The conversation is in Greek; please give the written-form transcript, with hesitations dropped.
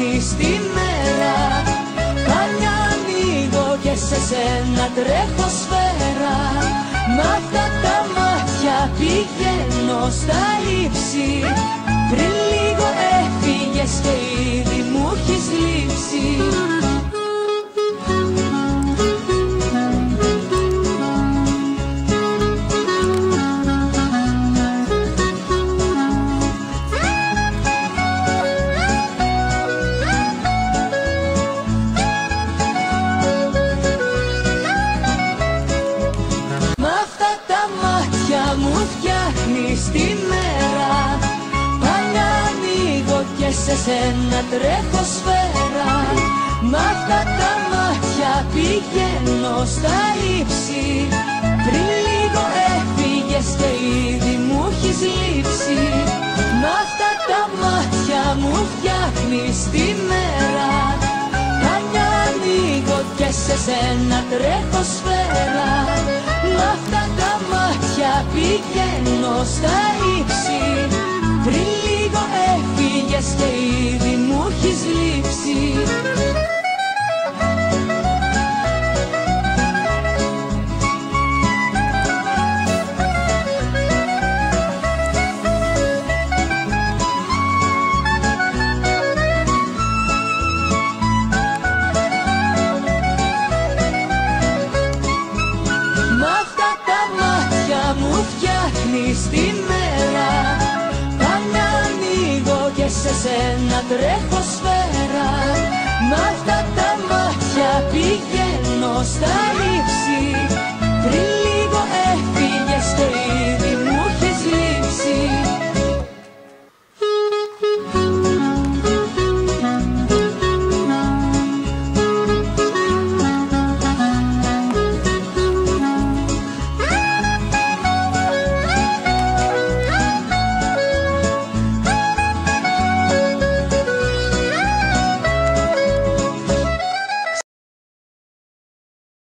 φτιάχνεις τη μέρα. Χάνια ανοίγω και σε σένα τρέχω σφαίρα. Μ' αυτά τα μάτια πηγαίνω στα ύψη. Πριν λίγο έφυγες και ήδη μου έχεις λείψει. Μου φτιάχνεις τη μέρα. Πάλι ανοίγω και σε σένα τρέχω σφαίρα. Μ' αυτά τα μάτια πηγαίνω στα ύψη. Πριν λίγο έφυγες και ήδη μου έχεις λείψει. Μ' αυτά τα μάτια μου φτιάχνεις τη μέρα. Πάλι ανοίγω και σε σένα τρέχω σφαίρα. Μ' αυτά τα μάτια πηγαίνω στα ύψη. Πριν λίγο έφυγες και ήδη μου έχεις λείψει. Μου φτιάχνεις τη μέρα. Πάλι ανοίγω και σε σένα τρέχω σφαίρα. Μ' αυτά τα μάτια πηγαίνω στα ύψη.